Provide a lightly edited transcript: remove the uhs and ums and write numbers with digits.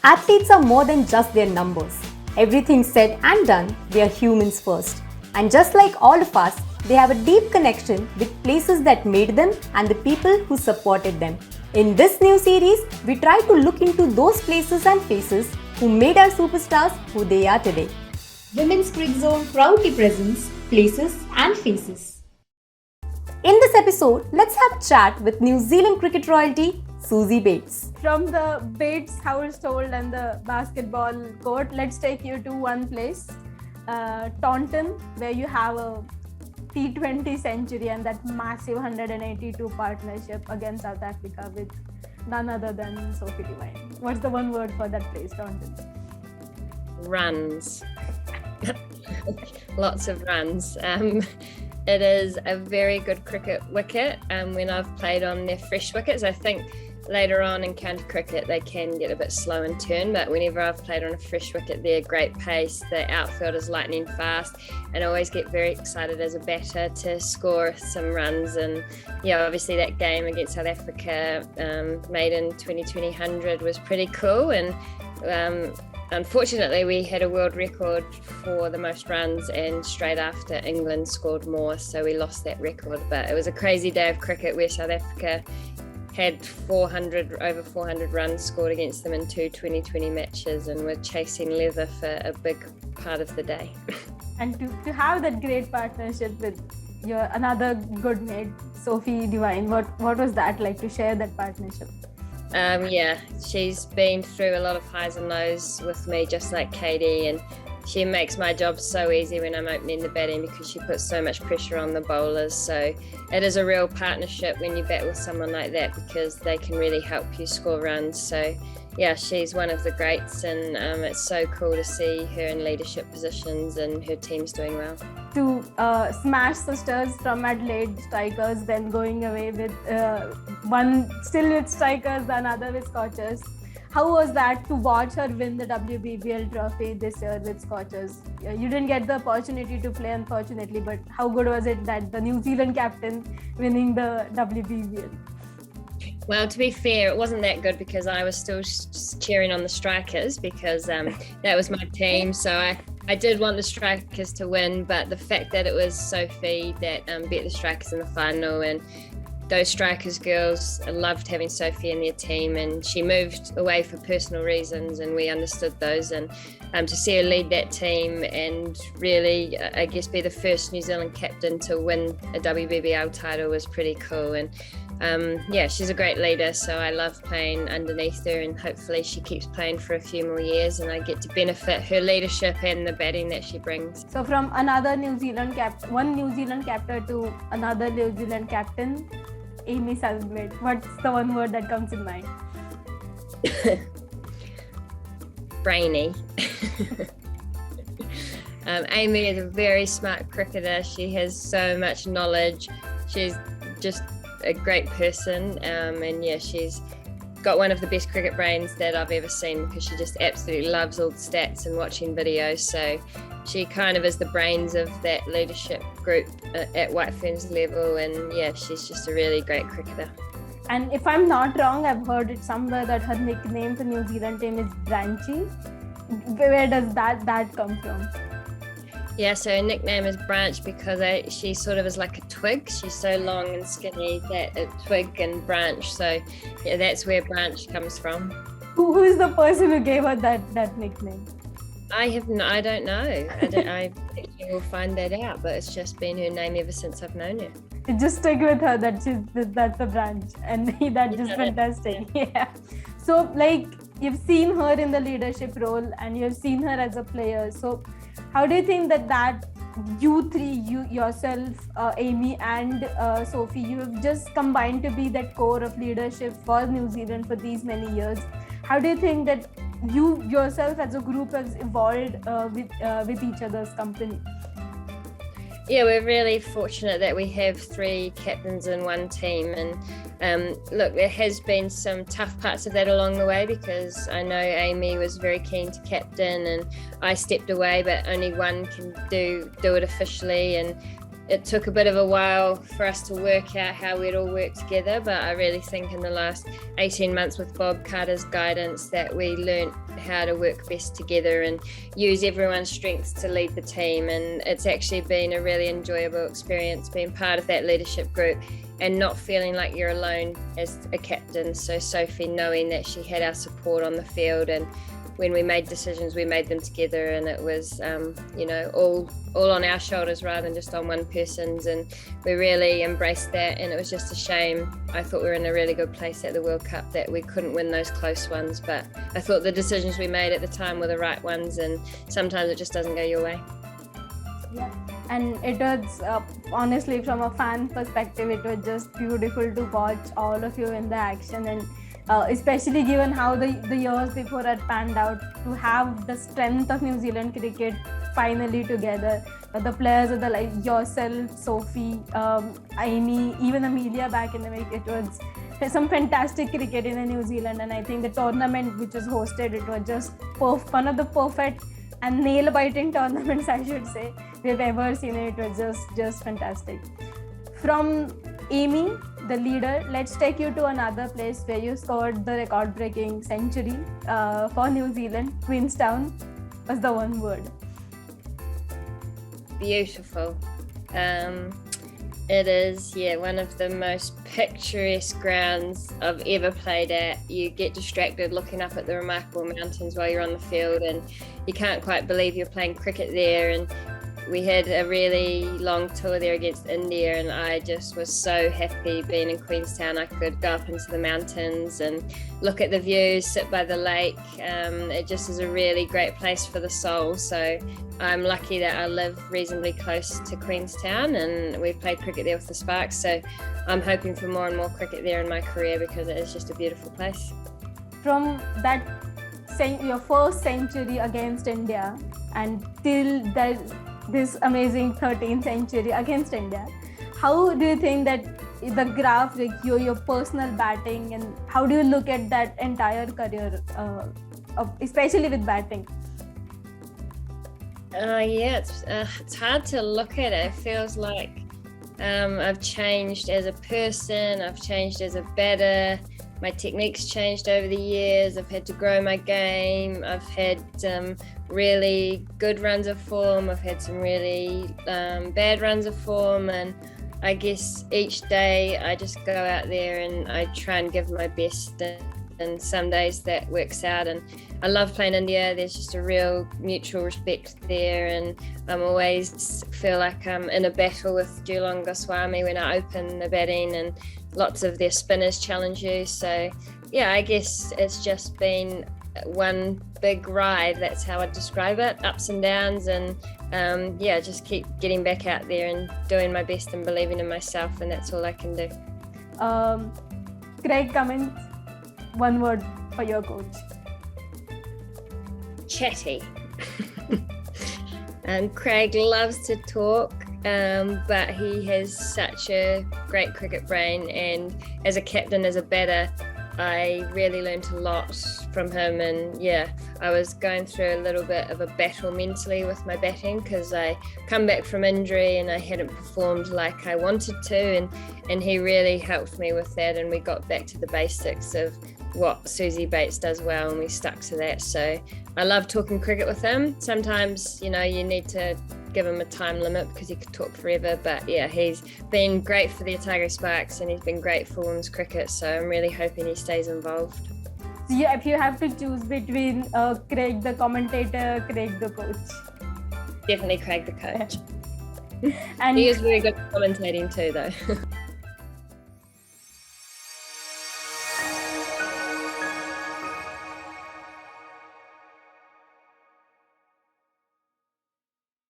Athletes are more than just their numbers. Everything said and done, they are humans first. And just like all of us, they have a deep connection with places that made them and the people who supported them. In this new series, we try to look into those places and faces who made our superstars who they are today. Women's Cricket Zone proudly presents Places and Faces. In this episode, let's have a chat with New Zealand cricket royalty, Suzie Bates. From the Bates household and the basketball court, let's take you to one place, Taunton, where you have a T20 century and that massive 182 partnership against South Africa with none other than Suzie Bates. What's the one word for that place, Taunton? Runs. Lots of runs. It is a very good cricket wicket. When I've played on their fresh wickets, I think later on in county cricket they can get a bit slow in turn, but whenever I've played on a fresh wicket, they're great pace. The outfield is lightning fast, and I always get very excited as a batter to score some runs. And yeah, obviously that game against South Africa, maiden 2020 100, was pretty cool. And unfortunately, we had a world record for the most runs, and straight after England scored more, so we lost that record. But it was a crazy day of cricket where South Africa had over 400 runs scored against them in two 2020 matches, and were chasing leather for a big part of the day. And to have that great partnership with your another good mate, Sophie Devine, what was that like to share that partnership? Yeah, she's been through a lot of highs and lows with me, just like Katie, and she makes my job so easy when I'm opening the batting because she puts so much pressure on the bowlers. So it is a real partnership when you bat with someone like that, because they can really help you score runs. So yeah, she's one of the greats, and it's so cool to see her in leadership positions and her team's doing well. To smash sisters from Adelaide strikers, then going away with one still with strikers, another with Scorchers. How was that to watch her win the WBBL trophy this year with Scorchers? You didn't get the opportunity to play, unfortunately, but how good was it that the New Zealand captain winning the WBBL? Well, to be fair, it wasn't that good because I was still cheering on the strikers, because that was my team. So I did want the strikers to win, but the fact that it was Sophie that beat the strikers in the final, and those strikers girls loved having Sophie in their team, and she moved away for personal reasons, and we understood those. And to see her lead that team and really, I guess, be the first New Zealand captain to win a WBBL title was pretty cool. And yeah, she's a great leader, so I love playing underneath her, and hopefully she keeps playing for a few more years and I get to benefit her leadership and the batting that she brings. So from another New Zealand one New Zealand captain to another New Zealand captain, Amy Satterthwaite, what's the one word that comes in mind? Brainy. Amy is a very smart cricketer. She has so much knowledge. She's just a great person, and yeah, she's got one of the best cricket brains that I've ever seen, because she just absolutely loves all the stats and watching videos. So she kind of is the brains of that leadership group at White Ferns level, and yeah, she's just a really great cricketer. And if I'm not wrong, I've heard it somewhere that her nickname for New Zealand team is Branchy. Where does that come from? Yeah, so her nickname is Branch because she sort of is like a twig. She's so long and skinny that a twig and branch. So yeah, that's where Branch comes from. Who is the person who gave her that nickname? I don't know. I think we'll find that out, but it's just been her name ever since I've known her. You just stick with her that's the Branch, and that's just fantastic. Yeah. So like, you've seen her in the leadership role and you've seen her as a player. So how do you think that you three, yourself, Amy and Sophie, you have just combined to be that core of leadership for New Zealand for these many years? How do you think that you yourself as a group has evolved with each other's company? Yeah, we're really fortunate that we have three captains in one team, and look, there has been some tough parts of that along the way, because I know Amy was very keen to captain and I stepped away, but only one can do it officially, and it took a bit of a while for us to work out how we'd all work together, but I really think in the last 18 months with Bob Carter's guidance that we learnt how to work best together and use everyone's strengths to lead the team. And it's actually been a really enjoyable experience being part of that leadership group and not feeling like you're alone as a captain. So Sophie, knowing that she had our support on the field, and when we made decisions, we made them together, and it was, all on our shoulders rather than just on one person's, and we really embraced that. And it was just a shame. I thought we were in a really good place at the World Cup that we couldn't win those close ones, but I thought the decisions we made at the time were the right ones, and sometimes it just doesn't go your way. Yeah, and it was honestly, from a fan perspective, it was just beautiful to watch all of you in the action, and especially given how the years before had panned out, to have the strength of New Zealand cricket finally together. The players are like yourself, Sophie, Amy, even Amelia back in the week. It was some fantastic cricket in New Zealand, and I think the tournament which was hosted, it was just one of the perfect and nail-biting tournaments, I should say, we've ever seen. It was just fantastic. From Amy, the leader, let's take you to another place where you scored the record-breaking century for New Zealand. Queenstown was the one word. Beautiful. It is, one of the most picturesque grounds I've ever played at. You get distracted looking up at the remarkable mountains while you're on the field, and you can't quite believe you're playing cricket there. And we had a really long tour there against India, and I just was so happy being in Queenstown. I could go up into the mountains and look at the views, sit by the lake. It just is a really great place for the soul. So I'm lucky that I live reasonably close to Queenstown, and we played cricket there with the Sparks. So I'm hoping for more and more cricket there in my career, because it is just a beautiful place. From that, your first century against India, and till this amazing 13th century against India, how do you think that the graph, like your personal batting, and how do you look at that entire career, especially with batting? It's hard to look at it. It feels like I've changed as a person, I've changed as a batter. My technique's changed over the years. I've had to grow my game. I've had really good runs of form. I've had some really bad runs of form. And I guess each day I just go out there and I try and give my best. And some days that works out. And I love playing India. There's just a real mutual respect there. And I'm always feel like I'm in a battle with Geelong Goswami when I open the batting, and lots of their spinners challenge you. So I guess it's just been one big ride. That's how I describe it, ups and downs. And just keep getting back out there and doing my best and believing in myself. And that's all I can do. Craig Cumming, one word for your coach. Chatty. And Craig loves to talk, but he has such a great cricket brain, and as a captain, as a batter, I really learned a lot from him. And I was going through a little bit of a battle mentally with my batting, because I come back from injury and I hadn't performed like I wanted to, and he really helped me with that, and we got back to the basics of what Suzie Bates does well, and we stuck to that. So I love talking cricket with him. Sometimes, you need to give him a time limit because he could talk forever, but he's been great for the Otago Sparks, and he's been great for women's cricket, so I'm really hoping he stays involved. So if you have to choose between Craig the commentator, Craig the coach? Definitely Craig the coach. And he is very good at commentating too, though.